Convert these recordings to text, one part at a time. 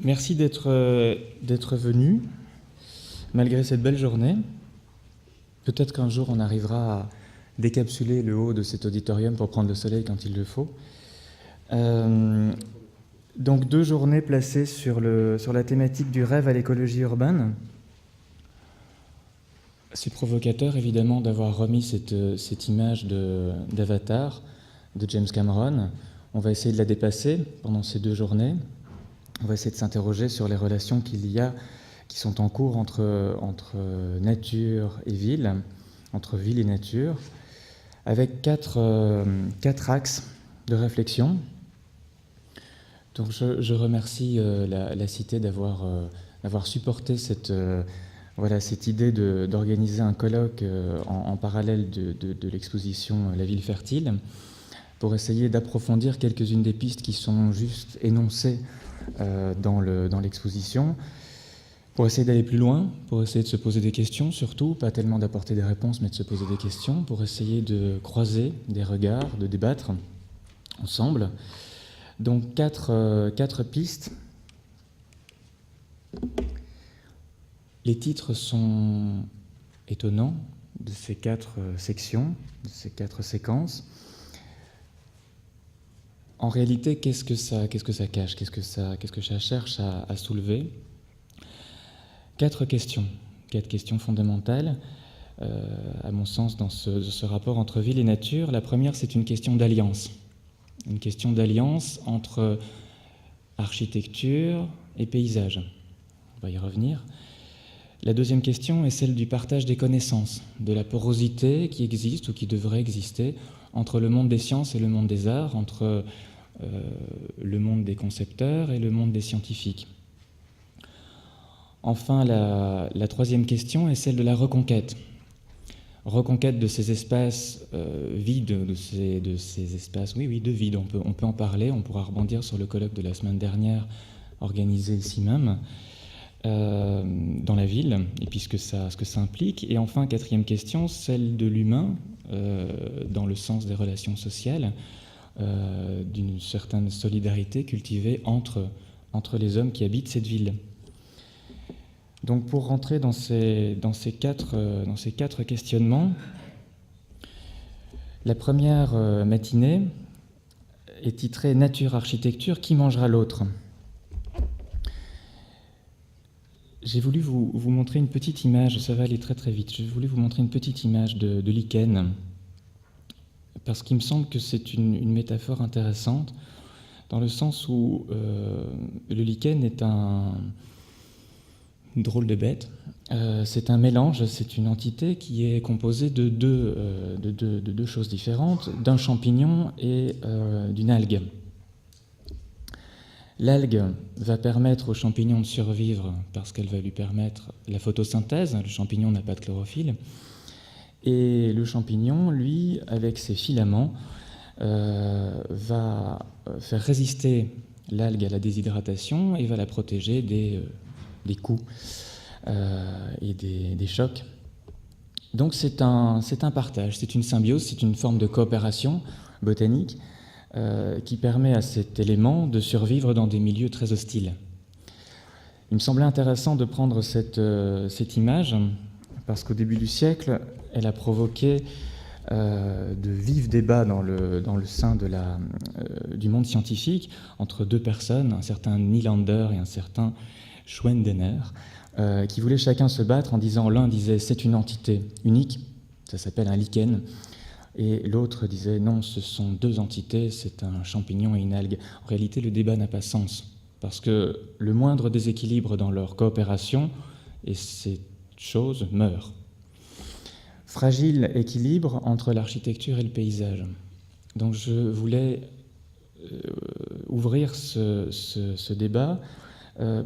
Merci d'être venu, malgré cette belle journée. Peut-être qu'un jour on arrivera à décapsuler le haut de cet auditorium pour prendre le soleil quand il le faut. Donc 2 journées placées sur la thématique du rêve à l'écologie urbaine. C'est provocateur évidemment d'avoir remis cette image d'Avatar de James Cameron. On va essayer de la dépasser pendant ces 2 journées. On va essayer de s'interroger sur les relations qui sont en cours entre nature et ville, entre ville et nature, avec quatre axes de réflexion. Donc je remercie la Cité d'avoir supporté cette idée d'organiser un colloque en parallèle de l'exposition La Ville Fertile, pour essayer d'approfondir quelques-unes des pistes qui sont juste énoncées dans l'exposition, pour essayer d'aller plus loin, pour essayer de se poser des questions surtout, pas tellement d'apporter des réponses, mais de se poser des questions, pour essayer de croiser des regards, de débattre ensemble. Donc quatre pistes. Les titres sont étonnants de ces 4 sections, de ces 4 séquences. En réalité, qu'est-ce que ça cache? Qu'est-ce que ça cherche à soulever? 4 questions fondamentales, à mon sens, dans ce rapport entre ville et nature. La première, c'est une question d'alliance. Une question d'alliance entre architecture et paysage. On va y revenir. La deuxième question est celle du partage des connaissances, de la porosité qui existe ou qui devrait exister entre le monde des sciences et le monde des arts, entre le monde des concepteurs et le monde des scientifiques. Enfin, la troisième question est celle de la reconquête. Reconquête de ces espaces vides, de ces espaces, de vide. On peut en parler, on pourra rebondir sur le colloque de la semaine dernière, organisé ici même, dans la ville, et puis ce que ça implique. Et enfin, quatrième question, celle de l'humain, dans le sens des relations sociales, d'une certaine solidarité cultivée entre les hommes qui habitent cette ville. Donc pour rentrer dans ces 4 questionnements, la première matinée est titrée « Nature, architecture, qui mangera l'autre ?» J'ai voulu vous montrer une petite image, ça va aller très très vite, j'ai voulu vous montrer une petite image de lichen, parce qu'il me semble que c'est une métaphore intéressante, dans le sens où le lichen est un drôle de bête. C'est un mélange, c'est une entité qui est composée de deux choses différentes, d'un champignon et d'une algue. L'algue va permettre au champignon de survivre parce qu'elle va lui permettre la photosynthèse. Le champignon n'a pas de chlorophylle. Et le champignon, lui, avec ses filaments, va faire résister l'algue à la déshydratation et va la protéger des coups et des chocs. Donc c'est un partage, c'est une symbiose, c'est une forme de coopération botanique qui permet à cet élément de survivre dans des milieux très hostiles. Il me semblait intéressant de prendre cette image parce qu'au début du siècle, elle a provoqué de vifs débats dans le sein du monde scientifique entre 2 personnes, un certain Nylander et un certain Schwendener, qui voulaient chacun se battre en disant, l'un disait c'est une entité unique, ça s'appelle un lichen, et l'autre disait non, ce sont 2 entités, c'est un champignon et une algue. En réalité, le débat n'a pas sens, parce que le moindre déséquilibre dans leur coopération, et ces choses meurent. Fragile équilibre entre l'architecture et le paysage. Donc je voulais ouvrir ce débat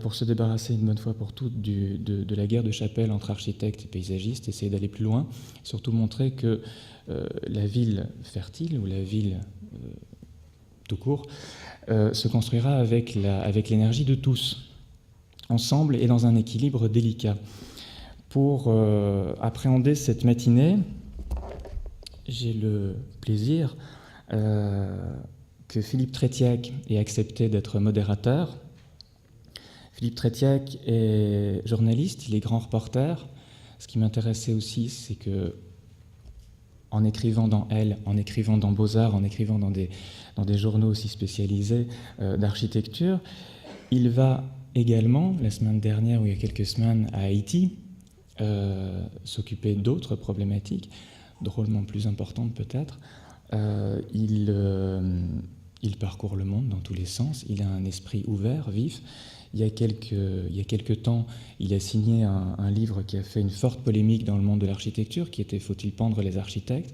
pour se débarrasser une bonne fois pour toutes de la guerre de chapelle entre architectes et paysagistes, essayer d'aller plus loin, surtout montrer que la ville fertile, ou la ville tout court, se construira avec l'énergie de tous, ensemble et dans un équilibre délicat. Pour appréhender cette matinée, j'ai le plaisir que Philippe Trétiac ait accepté d'être modérateur. Philippe Tretiak est journaliste, il est grand reporter. Ce qui m'intéressait aussi, c'est que en écrivant dans Elle, en écrivant dans Beaux-Arts, en écrivant dans des journaux aussi spécialisés d'architecture, il va également, la semaine dernière ou il y a quelques semaines, à Haïti, s'occuper d'autres problématiques, drôlement plus importantes peut-être. Il parcourt le monde dans tous les sens, il a un esprit ouvert, vif. Il y a quelques temps, il a signé un livre qui a fait une forte polémique dans le monde de l'architecture, qui était « Faut-il pendre les architectes ?»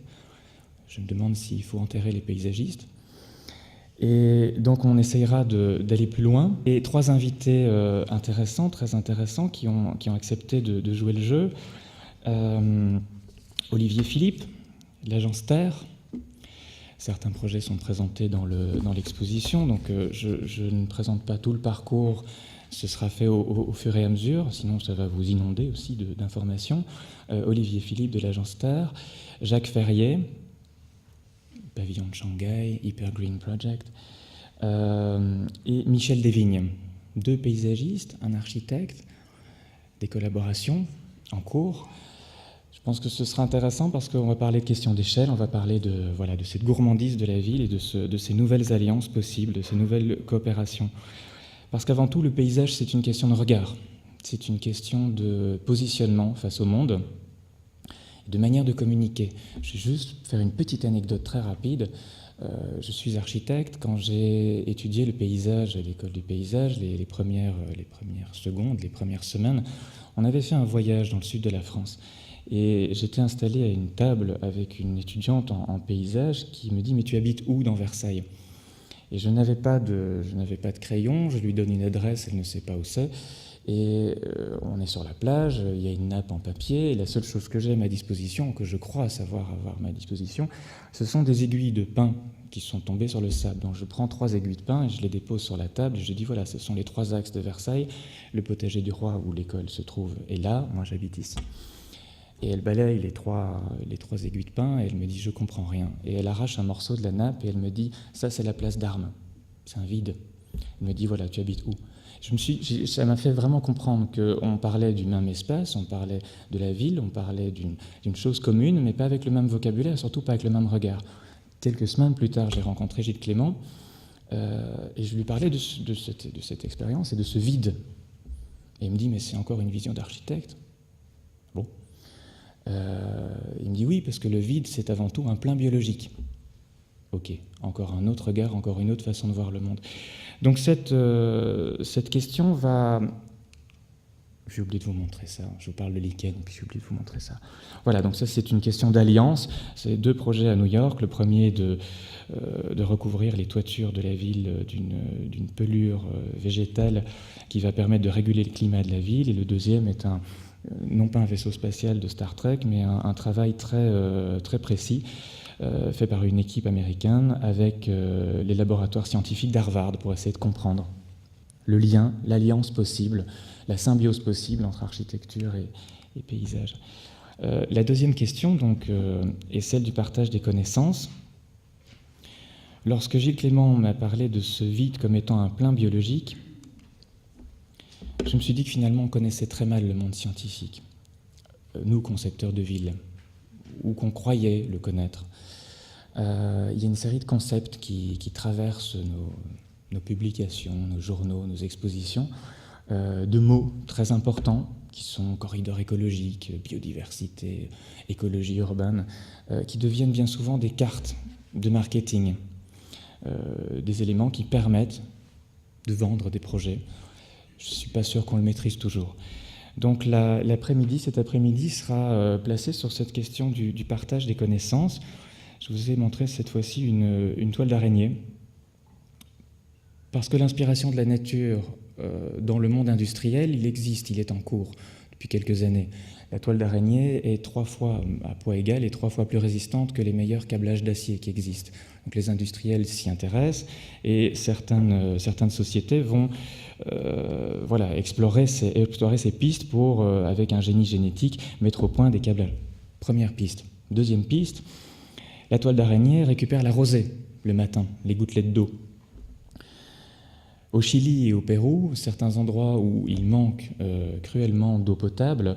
Je me demande s'il faut enterrer les paysagistes. Et donc on essayera d'aller plus loin. Et 3 invités très intéressants, qui ont accepté de jouer le jeu. Olivier Philippe, l'agence Terre. Certains projets sont présentés dans l'exposition, donc je ne présente pas tout le parcours, ce sera fait au fur et à mesure, sinon ça va vous inonder aussi d'informations. Olivier Philippe de l'agence Terre, Jacques Ferrier, Pavillon de Shanghai, Hyper Green Project, et Michel Desvignes, 2 paysagistes, un architecte, des collaborations en cours. Je pense que ce sera intéressant parce qu'on va parler de questions d'échelle, on va parler de cette gourmandise de la ville et de ces nouvelles alliances possibles, de ces nouvelles coopérations. Parce qu'avant tout, le paysage, c'est une question de regard, c'est une question de positionnement face au monde, de manière de communiquer. Je vais juste faire une petite anecdote très rapide. Je suis architecte. Quand j'ai étudié le paysage à l'école du paysage, les premières secondes, les premières semaines, on avait fait un voyage dans le sud de la France. Et j'étais installé à une table avec une étudiante en paysage qui me dit « Mais tu habites où dans Versailles ?» Et je n'avais pas de crayon, je lui donne une adresse, elle ne sait pas où c'est. Et on est sur la plage, il y a une nappe en papier, et la seule chose que j'ai à ma disposition, que je crois savoir avoir à ma disposition, ce sont des aiguilles de pin qui sont tombées sur le sable. Donc je prends 3 aiguilles de pin et je les dépose sur la table, et je dis voilà, ce sont les 3 axes de Versailles, le potager du roi où l'école se trouve est là, moi j'habite ici. Et elle balaye les trois aiguilles de pin et elle me dit « je comprends rien ». Et elle arrache un morceau de la nappe et elle me dit « ça c'est la place d'Armes, c'est un vide ». Elle me dit « voilà, tu habites où ?» Ça m'a fait vraiment comprendre qu'on parlait du même espace, on parlait de la ville, on parlait d'une chose commune, mais pas avec le même vocabulaire, surtout pas avec le même regard. Quelques semaines plus tard, j'ai rencontré Gilles Clément et je lui parlais de cette expérience et de ce vide. Et il me dit « mais c'est encore une vision d'architecte ». Bon. Il me dit oui, parce que le vide, c'est avant tout un plein biologique. Ok, encore un autre regard, encore une autre façon de voir le monde. Donc cette question va... J'ai oublié de vous montrer ça, je vous parle de lichen, puis j'ai oublié de vous montrer ça. Voilà, donc ça c'est une question d'alliance. C'est 2 projets à New York. Le premier de recouvrir les toitures de la ville d'une pelure végétale qui va permettre de réguler le climat de la ville. Et le deuxième est non pas un vaisseau spatial de Star Trek, mais un travail très précis fait par une équipe américaine avec les laboratoires scientifiques d'Harvard pour essayer de comprendre le lien, l'alliance possible, la symbiose possible entre architecture et paysage. La deuxième question donc, est celle du partage des connaissances. Lorsque Gilles Clément m'a parlé de ce vide comme étant un plein biologique, je me suis dit que finalement on connaissait très mal le monde scientifique, nous concepteurs de villes, ou qu'on croyait le connaître. Il y a une série de concepts qui traversent nos publications, nos journaux, nos expositions, de mots très importants qui sont corridors écologiques, biodiversité, écologie urbaine, qui deviennent bien souvent des cartes de marketing, des éléments qui permettent de vendre des projets. Je ne suis pas sûr qu'on le maîtrise toujours. Donc cet après-midi sera placé sur cette question du partage des connaissances. Je vous ai montré cette fois-ci une toile d'araignée, parce que l'inspiration de la nature dans le monde industriel, il existe, il est en cours depuis quelques années. La toile d'araignée est 3 fois à poids égal et 3 fois plus résistante que les meilleurs câblages d'acier qui existent. Donc les industriels s'y intéressent et certaines sociétés vont explorer ces pistes pour, avec un génie génétique, mettre au point des câblages. Première piste. Deuxième piste, la toile d'araignée récupère la rosée le matin, les gouttelettes d'eau. Au Chili et au Pérou, certains endroits où il manque cruellement d'eau potable,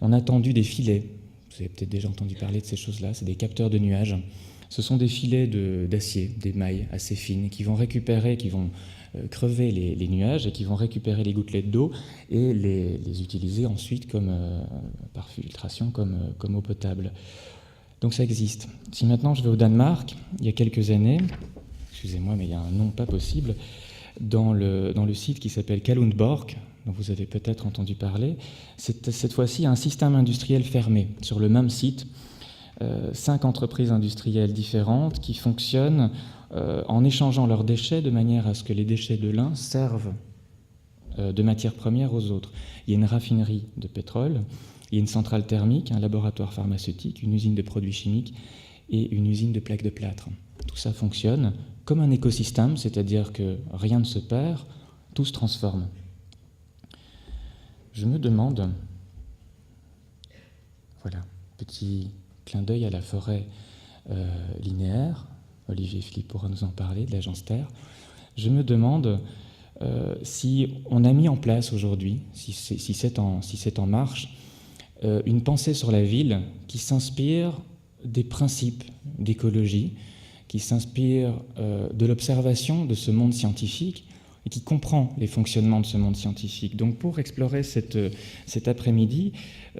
on a tendu des filets. Vous avez peut-être déjà entendu parler de ces choses-là, c'est des capteurs de nuages. Ce sont des filets d'acier, des mailles assez fines, qui vont récupérer, qui vont crever les nuages et qui vont récupérer les gouttelettes d'eau et les utiliser ensuite par filtration comme eau potable. Donc ça existe. Si maintenant je vais au Danemark, il y a quelques années, excusez-moi mais il y a un nom pas possible, dans le site qui s'appelle Kalundborg, dont vous avez peut-être entendu parler, cette fois-ci un système industriel fermé sur le même site, 5 entreprises industrielles différentes qui fonctionnent en échangeant leurs déchets de manière à ce que les déchets de l'un servent de matière première aux autres. Il y a une raffinerie de pétrole, il y a une centrale thermique, un laboratoire pharmaceutique, une usine de produits chimiques et une usine de plaques de plâtre. Tout ça fonctionne comme un écosystème, c'est-à-dire que rien ne se perd, tout se transforme. Je me demande, voilà, petit clin d'œil à la forêt linéaire, Olivier Philippe pourra nous en parler, de l'agence Terre, je me demande si on a mis en place aujourd'hui, si c'est en marche, une pensée sur la ville qui s'inspire des principes d'écologie, qui s'inspire de l'observation de ce monde scientifique et qui comprend les fonctionnements de ce monde scientifique. Donc pour explorer cet après-midi,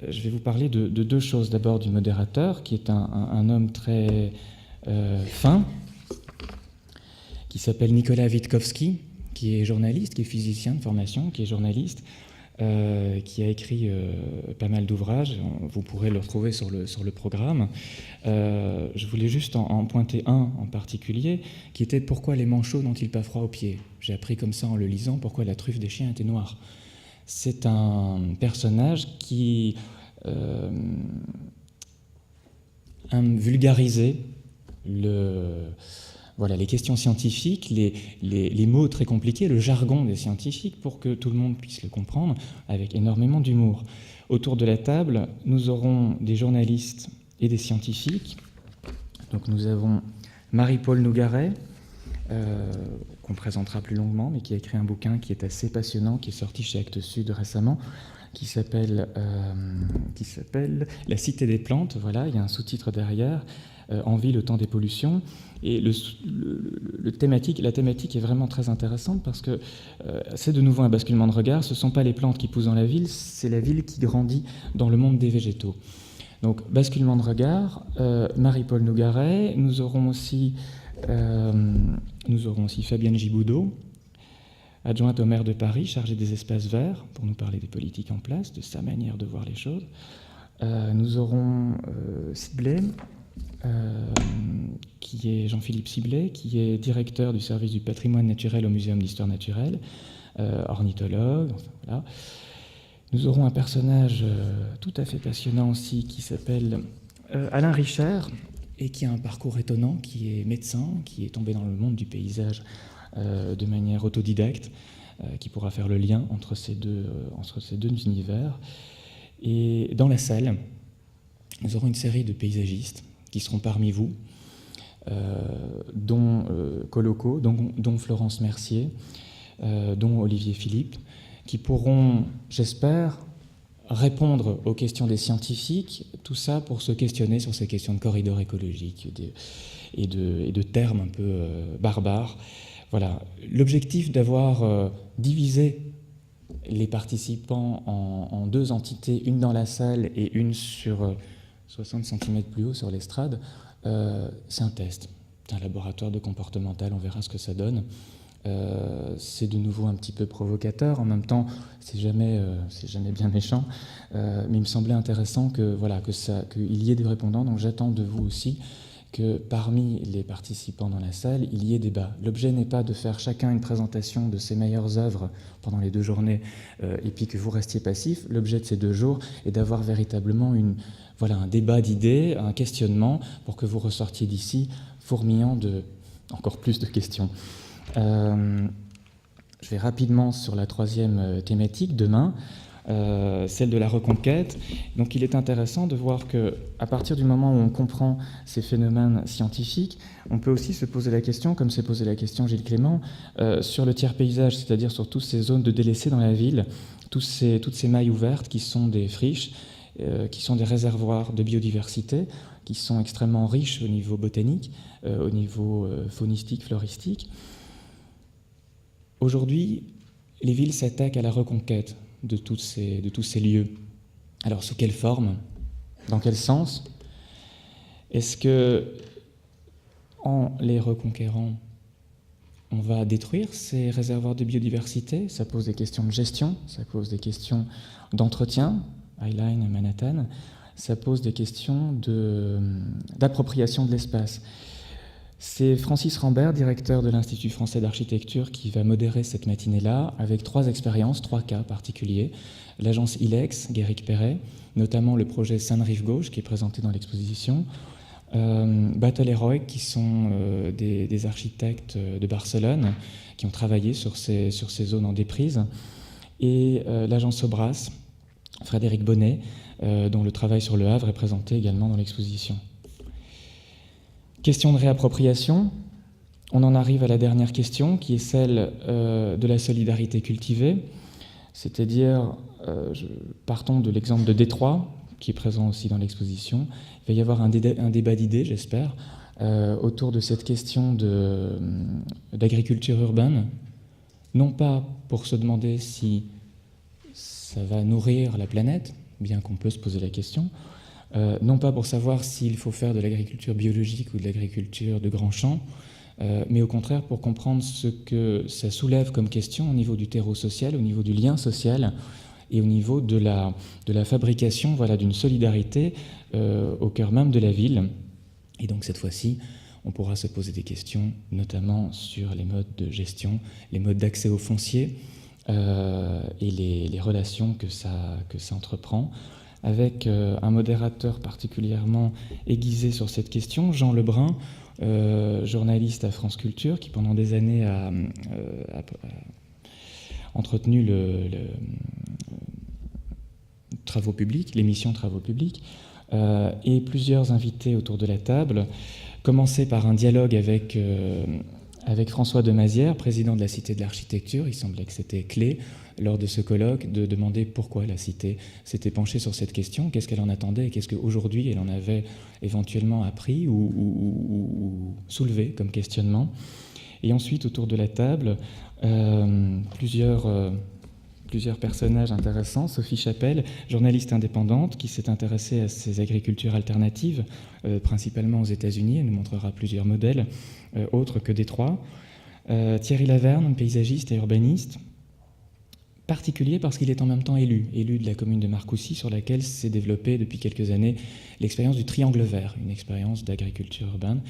je vais vous parler de 2 choses. D'abord du modérateur, qui est un homme très fin, qui s'appelle Nicolas Witkowski, qui est journaliste, qui est physicien de formation, qui est journaliste, qui a écrit pas mal d'ouvrages. Vous pourrez le retrouver sur le programme. Je voulais juste en pointer un en particulier, qui était « Pourquoi les manchots n'ont-ils pas froid aux pieds ?» J'ai appris comme ça en le lisant pourquoi la truffe des chiens était noire. C'est un personnage qui vulgarisait les questions scientifiques, les mots très compliqués, le jargon des scientifiques, pour que tout le monde puisse le comprendre avec énormément d'humour. Autour de la table, nous aurons des journalistes et des scientifiques. Donc nous avons Marie-Paule Nougaret, qu'on présentera plus longuement, mais qui a écrit un bouquin qui est assez passionnant, qui est sorti chez Actes Sud récemment, qui s'appelle « La cité des plantes ». Voilà, il y a un sous-titre derrière, En ville, le temps des pollutions. Et la thématique est vraiment très intéressante parce que c'est de nouveau un basculement de regard. Ce ne sont pas les plantes qui poussent dans la ville, c'est la ville qui grandit dans le monde des végétaux. Donc, basculement de regard, Marie-Paule Nougaret. Nous aurons aussi Fabienne Giboudot, adjointe au maire de Paris, chargée des espaces verts, pour nous parler des politiques en place, de sa manière de voir les choses. Nous aurons Siblet, qui est Jean-Philippe Siblet, qui est directeur du service du patrimoine naturel au Muséum d'histoire naturelle, ornithologue, enfin, voilà. Nous aurons un personnage tout à fait passionnant aussi qui s'appelle Alain Richer et qui a un parcours étonnant, qui est médecin, qui est tombé dans le monde du paysage de manière autodidacte, qui pourra faire le lien entre ces deux univers. Et dans la salle, nous aurons une série de paysagistes qui seront parmi vous, dont Coloco, dont Florence Mercier, dont Olivier Philippe, qui pourront, j'espère, répondre aux questions des scientifiques, tout ça pour se questionner sur ces questions de corridors écologiques et de termes un peu barbares. Voilà, l'objectif d'avoir divisé les participants en 2 entités, une dans la salle et une sur 60 cm plus haut sur l'estrade, c'est un test. C'est un laboratoire de comportemental, on verra ce que ça donne. C'est de nouveau un petit peu provocateur, en même temps, c'est jamais bien méchant, mais il me semblait intéressant qu'il y ait des répondants, donc j'attends de vous aussi que parmi les participants dans la salle, il y ait débat. L'objet n'est pas de faire chacun une présentation de ses meilleures œuvres pendant les 2 journées et puis que vous restiez passif. L'objet de ces 2 jours est d'avoir véritablement un débat d'idées, un questionnement, pour que vous ressortiez d'ici fourmillant de encore plus de questions. Je vais rapidement sur la 3e thématique, demain. celle de la reconquête. Donc il est intéressant de voir qu'à partir du moment où on comprend ces phénomènes scientifiques, on peut aussi se poser la question, comme s'est posé la question Gilles Clément, sur le tiers-paysage, c'est-à-dire sur toutes ces zones de délaissées dans la ville, toutes ces mailles ouvertes qui sont des friches, qui sont des réservoirs de biodiversité, qui sont extrêmement riches au niveau botanique, au niveau faunistique, floristique. Aujourd'hui, les villes s'attaquent à la reconquête de tous ces lieux. Alors, sous quelle forme? Dans quel sens? Est-ce que, en les reconquérant, on va détruire ces réservoirs de biodiversité? Ça pose des questions de gestion, ça pose des questions d'entretien, High Line, Manhattan, ça pose des questions d'appropriation de l'espace. C'est Francis Rambert, directeur de l'Institut français d'architecture, qui va modérer cette matinée-là avec 3 expériences, 3 cas particuliers. L'agence ILEX, Guéric Perret, notamment le projet Seine-Rive-Gauche qui est présenté dans l'exposition, Battle Heroic, qui sont des architectes de Barcelone qui ont travaillé sur ces zones en déprise, et l'agence Sobras, Frédéric Bonnet, dont le travail sur le Havre est présenté également dans l'exposition. Question de réappropriation, on en arrive à la dernière question, qui est celle de la solidarité cultivée, c'est-à-dire, partons de l'exemple de Détroit, qui est présent aussi dans l'exposition. Il va y avoir un débat d'idées, j'espère, autour de cette question d'agriculture urbaine, non pas pour se demander si ça va nourrir la planète, bien qu'on peut se poser la question, non pas pour savoir s'il faut faire de l'agriculture biologique ou de l'agriculture de grands champs, mais au contraire pour comprendre ce que ça soulève comme question au niveau du terreau social, au niveau du lien social et au niveau de la fabrication, voilà, d'une solidarité au cœur même de la ville. Et donc cette fois-ci, on pourra se poser des questions, notamment sur les modes de gestion, les modes d'accès au foncier et les relations que ça entreprend, avec un modérateur particulièrement aiguisé sur cette question, Jean Lebrun, journaliste à France Culture, qui pendant des années a entretenu Travaux publics, l'émission Travaux publics, et plusieurs invités autour de la table, commencer par un dialogue avec François de Mazières, président de la Cité de l'Architecture. Il semblait que c'était clé lors de ce colloque de demander pourquoi la Cité s'était penchée sur cette question, qu'est-ce qu'elle en attendait et qu'est-ce qu'aujourd'hui elle en avait éventuellement appris ou soulevé comme questionnement. Et ensuite, autour de la table, plusieurs personnages intéressants. Sophie Chapelle, journaliste indépendante qui s'est intéressée à ces agricultures alternatives, principalement aux États-Unis. Elle nous montrera plusieurs modèles autres que Détroit. Thierry Laverne, paysagiste et urbaniste, particulier parce qu'il est en même temps élu de la commune de Marcoussis, sur laquelle s'est développée depuis quelques années l'expérience du triangle vert, une expérience d'agriculture urbaine.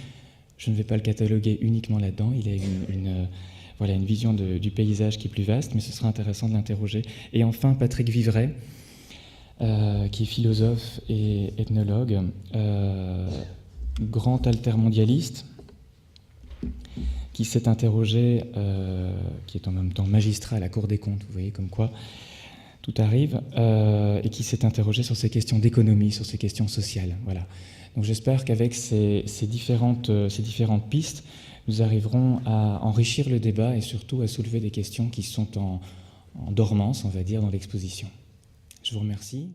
Je ne vais pas le cataloguer uniquement là-dedans, il a une vision du paysage qui est plus vaste, mais ce sera intéressant de l'interroger. Et enfin, Patrick Vivray, qui est philosophe et ethnologue, grand altermondialiste, qui s'est interrogé, qui est en même temps magistrat à la Cour des comptes, vous voyez comme quoi tout arrive, et qui s'est interrogé sur ces questions d'économie, sur ces questions sociales. Voilà. Donc j'espère qu'avec ces différentes pistes, nous arriverons à enrichir le débat et surtout à soulever des questions qui sont en dormance, on va dire, dans l'exposition. Je vous remercie.